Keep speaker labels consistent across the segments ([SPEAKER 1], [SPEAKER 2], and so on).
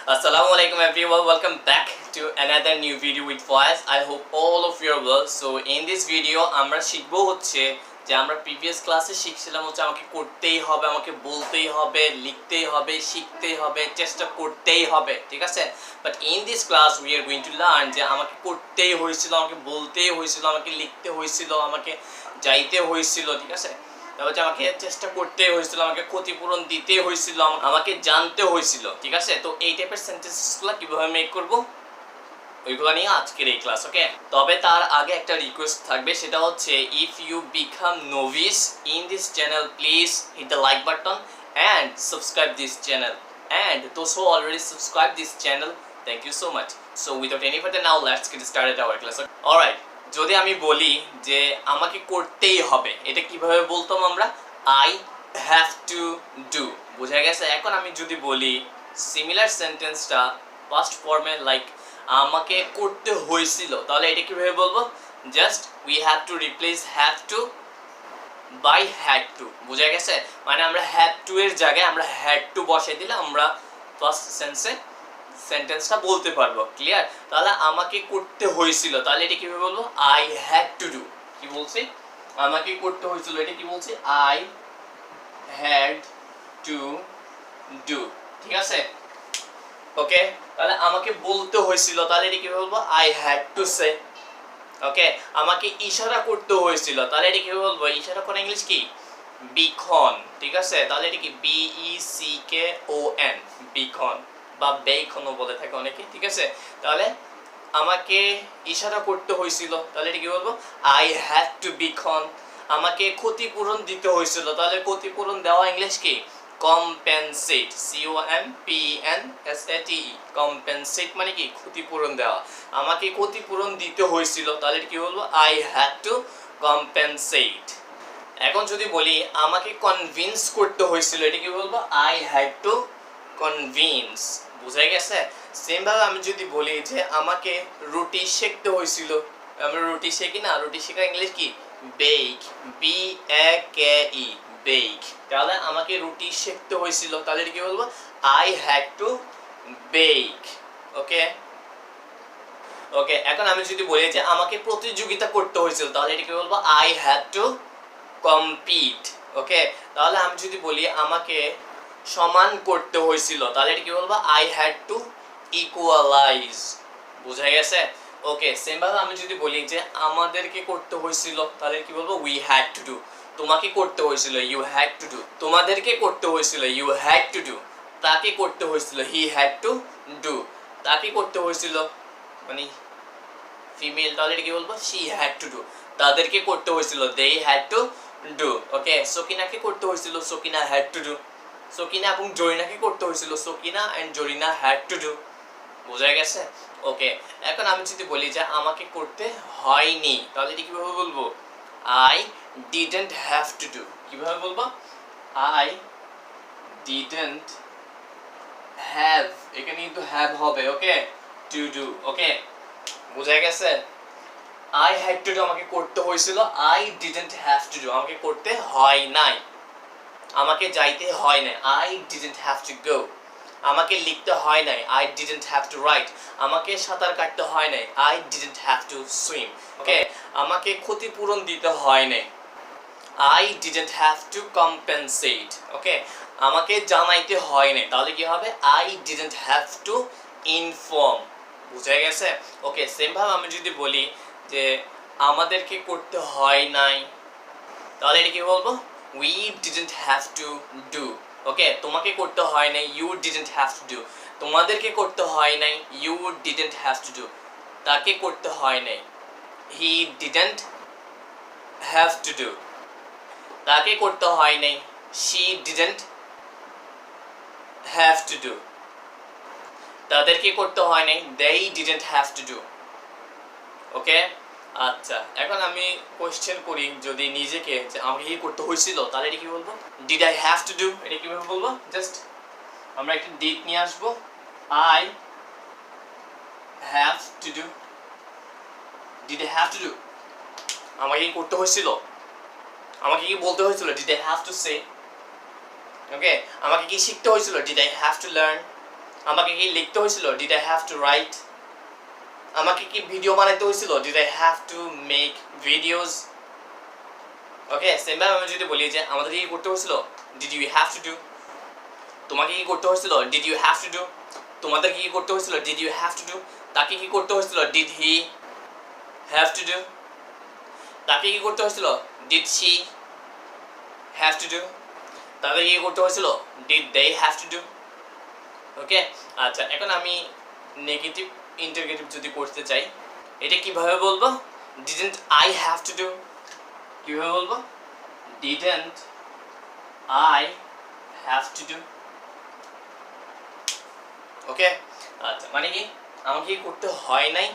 [SPEAKER 1] Assalamu alaikum everyone, welcome back to another new video with Foyez. I hope all of you are well. So in this video আমরা শিখব হচ্ছে যে আমরা previous ক্লাসে শিখছিলাম হচ্ছে আমাকে করতেই হবে, আমাকে বলতেই হবে, লিখতেই হবে, শিখতেই হবে, চেষ্টা করতেই হবে, ঠিক আছে? But in this class we are going to learn যে আমাকে করতেই হয়েছিল, আমাকে বলতেই হয়েছিল, আমাকে লিখতে হয়েছিল, আমাকে যাইতে হয়েছিল, ঠিক আছে? তারপর আমাকে চেষ্টা করতে হয়েছিল, আমাকে ক্ষতিপূরণ দিতে হয়েছিল, আমাকে জানতে হয়েছিল, ঠিক আছে? তো এই টাইপের সেন্টেন্সগুলো কিভাবে মেক করব ওইগুলো নিয়ে আজকের এই ক্লাস, ওকে? তবে তার আগে একটা রিকোয়েস্ট থাকবে, সেটা হচ্ছে if you become novice in this channel please hit the like button and subscribe this channel, and those who already subscribe this channel, thank you so much. So without any further now let's get started our class. Alright, যদি আমি বলি যে আমাকে করতেই হবে, এটা কিভাবে বলতাম আমরা? আই হ্যাভ টু ডু, বোঝা গেছে? এখন আমি যদি বলি সিমিলার সেন্টেন্সটা ফার্স্ট ফর্মে, লাইক আমাকে করতে হয়েছিল, তাহলে এটা কিভাবে বলবো? Just we have to replace have to by had to, বোঝা গেছে? মানে আমরা হ্যাভ টু এর জায়গায় আমরা হ্যাড টু বসাই দিলে আমরা ফার্স্ট সেন্টেন্সটা বলতে পারবো, ক্লিয়ার? তাহলে আমাকে করতে হয়েছিল, তাহলে এটা কিভাবে বলবো? I had to do. কি বলছি? আমাকে করতে হয়েছিল, এটা কি বলছি? আই হ্যাড টু ডু, ঠিক আছে? ওকে, তাহলে আমাকে বলতে হয়েছিল, তাহলে এটা কিভাবে বলবো? I had to say. Okay, আমাকে ইশারা করতে হয়েছিল, তাহলে এটা কিভাবে বলবো? ইশারা করা ইংলিশ কি? বিখন, ঠিক আছে? তাহলে এটা কি? BECKON, বিখন বা বেইখনও বলে থাকে অনেকে, ঠিক আছে? তাহলে আমাকে ইশারা করতে হয়েছিল, তাহলে এটা কি বলবো? আই হ্যাড টু বিখন। আমাকে ক্ষতিপূরণ দিতে হয়েছিল, তাহলে ক্ষতিপূরণ দেওয়া ইংলিশ কি? কম্পেনসেট, COMPENSATE, কম্পেনসেট মানে কি? ক্ষতিপূরণ দেওয়া। আমাকে ক্ষতিপূরণ দিতে হয়েছিল, তাহলে এটা কি বলবো? I had to compensate. এখন যদি বলি আমাকে কনভিন্স করতে হয়েছিল, এটা কি বলবো? আই হ্যাড টু কনভিন্স, বুঝা গেছে? সেম ভাবে আমি যদি বলি যে আমাকে রুটি সেকতে হয়েছিল, আমরা রুটি শেখি না? রুটি শেখা ইংলিশ কি? Bake, BAKE, bake. তাহলে আমাকে রুটি সেকতে হয়েছিল, তাহলে এটা কি বলবো? I had to bake. Okay okay, এখন আমি যদি বলি যে আমাকে প্রতিযোগিতা করতে হয়েছিল, তাহলে এটা কি বলবো? I had to compete. Okay, তাহলে আমি যদি বলি আমাকে সমান করতে হয়েছিল, তাহলে এটা কি বলবো? আই হ্যাড টু ইকুয়ালাইজ, বোঝা গেছে? ওকে, সেম ভাবে আমি যদি বলি যে আমাদেরকে করতে হয়েছিল, তাহলে কি বলবো? We had to do. তোমাকে করতে হয়েছিল, ইউ হ্যাড টু ডু। তোমাদেরকে করতে হয়েছিল, ইউ হ্যাড টু ডু। তাকে করতে হয়েছিল, হি হ্যাড টু ডু। তাকে করতে হয়েছিল মানে ফিমেল, তাহলে এটা কি বলবো? She had to do. তাদেরকে করতে হয়েছিল, they had to do. Okay, সকিনাকে করতে হয়েছিল, Sakina had to do. Sakina এবং জরিনাকে করতে হয়েছিল, Sakina and Zarina had to do, বোঝা গেছে? ওকে, এখন আমি যদি বলি যে আমাকে করতে হয়নি, তাহলে এটা কিভাবে বলবো? I didn't have to do. কিভাবে বলবো? আই ডিডন্ট হ্যাভ, এখানে কিন্তু হ্যাভ হবে, ওকে? টু ডু, ওকে, বোঝা গেছে? আই হ্যাড টু ডু আমাকে করতে হয়েছিল, I didn't have to do আমাকে করতে হয় নাই, আমাকে যাইতে হয় নাই, I didn't have to go. আমাকে লিখতে হয় নাই, I didn't have to write. আমাকে সাঁতার কাটতে হয় নাই, I didn't have to swim. Okay, আমাকে ক্ষতিপূরণ দিতে হয় নাই, I didn't have to compensate. Okay, আমাকে জানাইতে হয় নাই, তাহলে কি হবে? I didn't have to inform, বুঝা গেছে? ওকে, সেম ভাবে আমি যদি বলি যে আমাদেরকে করতে হয় নাই, তাহলে এটা কি বলবো? We didn't have to do. Okay, তোমাকে করতে হয় নাই, you didn't have to do. তোমাদেরকে করতে হয় নাই, you didn't have to do. তাকে করতে হয় নাই, he didn't have to do. তাকে করতে হয় নাই, she didn't have to do. তাদেরকে করতে হয় নাই, they didn't have to do. Okay, আচ্ছা, এখন আমি কোয়েশ্চেন করি যদি নিজেকে, যে আমাকে কি করতে হয়েছিল, তাহলে এটা কি বলবো? Did I have to do. এটা কিভাবে বলবো? জাস্ট আমরা একটা ডিড নিয়ে আসবো, I have to do. Did I have to do, আমাকে কি করতে হয়েছিল, আমাকে কি বলতে হয়েছিল? Did I have to say. Okay, আমাকে কি শিখতে হয়েছিল? Did I have to learn. আমাকে কি লিখতে হয়েছিল? Did I have to write? আমাকে কি ভিডিও বানাইতে হয়েছিল? Did I have to make videos? Okay, same ভাবে আমি যদি বলি যে আমাদের কি করতে হয়েছিল? Did you have to do? তোমাকে কি করতে হয়েছিল? Did you have to do? তোমাদের কি করতে হয়েছিল? Did you have to do? তাকে কি করতে হয়েছিল? Did he have to do? তাকে কি করতে হয়েছিল? Did she have to do? তাদের কি করতে হয়েছিল? Did they have to do? Okay, আচ্ছা এখন আমি নেগেটিভ ইন্টারগেটিভ যদি করতে চাই, এটা কিভাবে বলবো? Didn't I have to do? কিভাবে বলবো? Didn't I have to do? Okay, আচ্ছা মানে কি আমাকে কি করতে হয় নাই?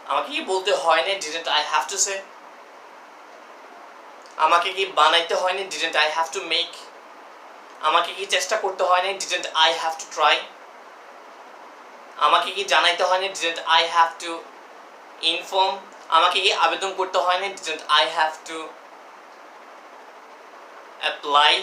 [SPEAKER 1] আমাকে কি বলতে হয় নাই ডিডন্ট আই হ্যাভ টু সে? আমাকে কি বানাইতে হয় নাই didn't I have to make? আমাকে কি চেষ্টা করতে হয় নাই didn't I have to try? আমাকে কি জানাইতে হয় নাই didn't I have to inform? আমাকে কি আবেদন করতে হয় নাই didn't I have to apply?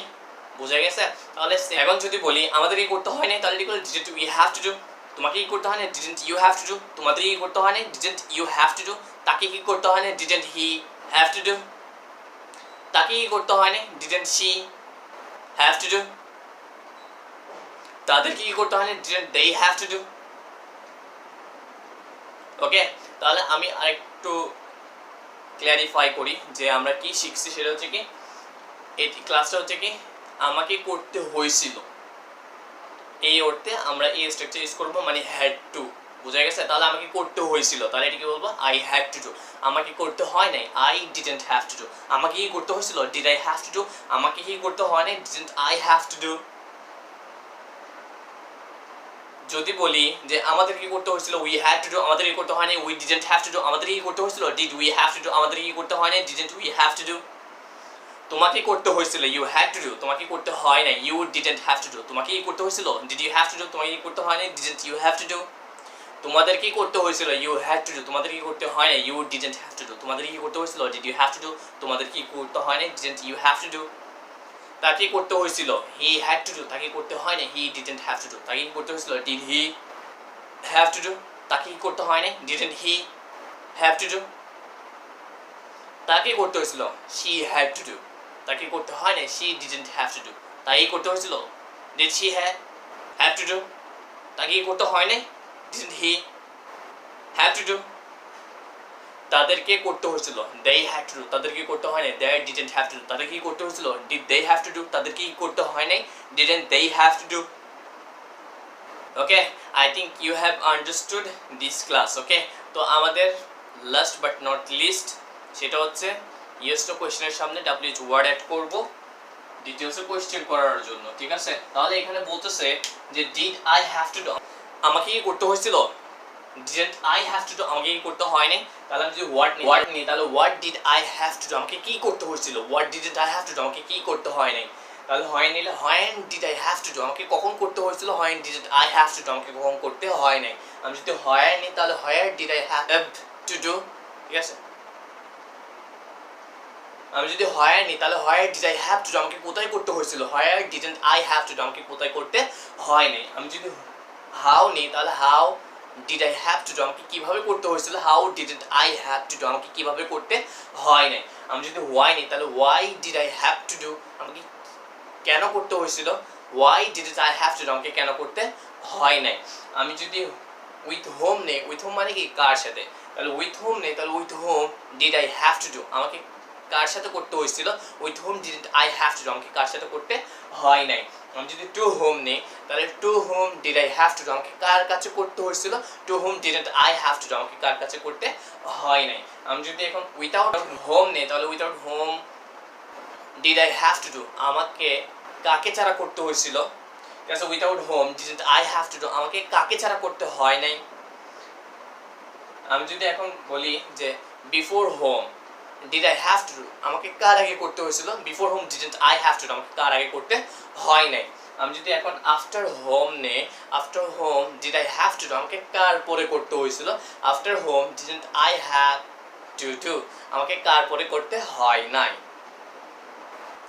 [SPEAKER 1] বুঝা গেছে? তাহলে এখন যদি বলি আমাদের কি করতে হয় নাই, তাহলে কি didn't we have to do? তোমাকে কি করতে হয় না? Didn't you have to do? তোমাদের কি করতে হয় না? Didn't you have to do? তাকে কি করতে হয় না? Didn't he have to do? তাকে কি করতে হয় না? Didn't she have to do? তাদের কি করতে হয় না? Didn't they have to do? Okay, তাহলে আমি আরেকটু ক্ল্যারিফাই করি যে আমরা কি শিখছি। সেটা হচ্ছে কি, এই ক্লাসটা হচ্ছে কি আমাকে করতে হয়েছিল, এই অর্থে আমরা এই স্ট্রাকচার ইউজ করবো, মানে হ্যাড টু। বুঝা গেছে? তাহলে আমাকে করতে হয়েছিল, তাহলে এটা কি বলবো? I had to do. আমাকে করতে হয় নাই, I didn't have to do. আমাকে কি করতে হয়েছিল? Did I have to do? আমাকে কি করতে হয় নাই? Didn't I have to do? যদি বলি যে আমাদের কি করতে হয়েছিল? We had to do. আমাদের কি করতে হয় নাই? We didn't have to do. আমাদের কি করতে হয়েছিল? Did we have to do. আমাদের কি করতে হয় নাই? Didn't we have to do? তোমাকে করতে হয়েছিল, ইউ হ্যাড টু ডু। তোমাকে করতে হয় না, you didn't have to do. তোমাকে কি করতে হয়েছিল? Did you have to do. তোমাকে কি করতে হয় না? Didn't you have to do? তোমাদের কি করতে হয়েছিল? You had to do. তোমাদের কি করতে হয় না? You didn't have to do. তোমাদের কি করতে হয়েছিল? Did you have to do. তোমাদের কি করতে হয় না? Didn't you have to do? তাকে করতে হয়েছিল, হি হ্যাড টু ডু। তাকে করতে হয় না, হি ডিডন্ট হ্যাভ টু ডু। তাকে কি করতে হয়েছিল? Did he have to do? তাকে কি করতে হয় না? Didn't he have to do? তাকে করতে হয়েছিল, শি হ্যাড টু ডু। তাকে করতে হয় না, she didn't have to do. তাকে করতে হয়েছিল, did she have to do? তাকে করতে হয় না, didn't he have to do? তাদেরকে করতে হয়েছিল, দে হ্যাভ টু ডু। তাদেরকে করতে হয় না, they didn't have to do. তাদের কি করতে হয়েছিল? Did they have to do? তাদেরকে কি করতে হয় নাই? Didn't they have to do? Okay, I think you have understood this class. Okay, তো আমাদের লাস্ট বাট নট লিস্ট সেটা হচ্ছে ইয়েস নো কোয়েশ্চেনের সামনে ডাব্লিউএইচ ওয়ার্ড অ্যাড করব ডিটেলসে কোয়েশ্চেন করার জন্য। ঠিক আছে, তাহলে এখানে বলতেছে যে did I have to do. আমাকে কি করতে হয়েছিল? Didn't I have to do. আমাকে কি করতে হয় নাই? তাহলে আমি যদি ওয়ার্ড নিই তাহলে what did I have to do. আমাকে কি করতে হয়েছিল? What didn't I have to do. আমাকে কি করতে হয় নাই? তাহলে হয় নিলে when did I have to do. আমাকে কখন করতে হয়েছিল? When didn't I have to do. আমাকে কখন করতে হয় নাই? আমি যদি হয় নিই তাহলে where did I have to do. ঠিক আছে, আমি যদি হোয়ার নিই তাহলে where did I have to do. আমাকে কোথায় করতে হয়েছিল? Where didn't I have to do. আমাকে কোথায় করতে হয় নাই? আমি যদি হাউ নিই তাহলে how did I have to do. আমাকে কিভাবে করতে হয়েছিল? How didn't I have to do. আমাকে কিভাবে করতে হয় নাই? আমি যদি ওয়াই নিই তাহলে why did I have to do. আমাকে কেন করতে হয়েছিল? Why didn't I have to do. আমাকে কেন করতে হয় নাই? আমি যদি উইথ হোম নেই, উইথ হোম মানে কি কার সাথে, তাহলে উইথ হোম নেই তাহলে with whom did I have to do. আমাকে কার সাথে করতে হয়েছিল? With whom didn't I have to do. আমাকে কার সাথে করতে হয় নাই? আমি যদি টু হোম নেই তাহলে to whom did I have to do. আমাকে কার কাছে করতে হয়েছিল? To whom didn't I have to do. আমাকে কার কাছে করতে হয় নাই? আমি যদি এখন উইথাউট হোম নেই তাহলে without home did I have to do. আমাকে কাকে ছাড়া করতে হয়েছিল? ঠিক আছে, without home didn't I have to do. আমাকে কাকে ছাড়া করতে হয় নাই? আমি যদি এখন বলি যে before home did I have to do. আমাকে কার আগে করতে হয়েছিল? Before home didn't I have to do. আমাকে কার আগে করতে হয় নাই? আমি যদি এখন আফটার হোম নে, after home did I have to do. আমাকে কার পরে করতে হয়েছিল? After home didn't I have to do. আমাকে কার পরে করতে হয় নাই?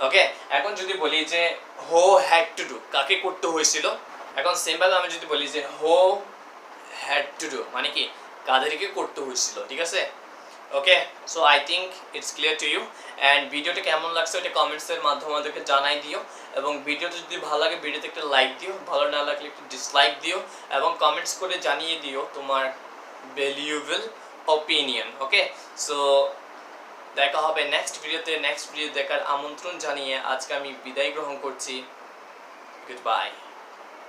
[SPEAKER 1] ওকে, এখন যদি বলি যে হো হ্যাড টু ডু, কাকে করতে হয়েছিল? এখন সেমভাবে আমি যদি বলি যে হো হ্যাড টু ডু মানে কি কাদেরকে করতে হয়েছিল, ঠিক আছে? Okay, so I think it's clear to you. And ভিডিওটা কেমন লাগছে ওটা কমেন্টসের মাধ্যমে আমাদেরকে জানাই দিও, এবং ভিডিওটা যদি ভালো লাগে ভিডিওতে একটা লাইক দিও, ভালো না লাগলে একটু ডিসলাইক দিও, এবং কমেন্টস করে জানিয়ে দিও তোমার ভ্যালুয়েবল ওপিনিয়ন। ওকে, সো দেখা হবে নেক্সট ভিডিওতে। নেক্সট ভিডিও দেখার আমন্ত্রণ জানিয়ে আজকে আমি বিদায় গ্রহণ করছি। Good bye.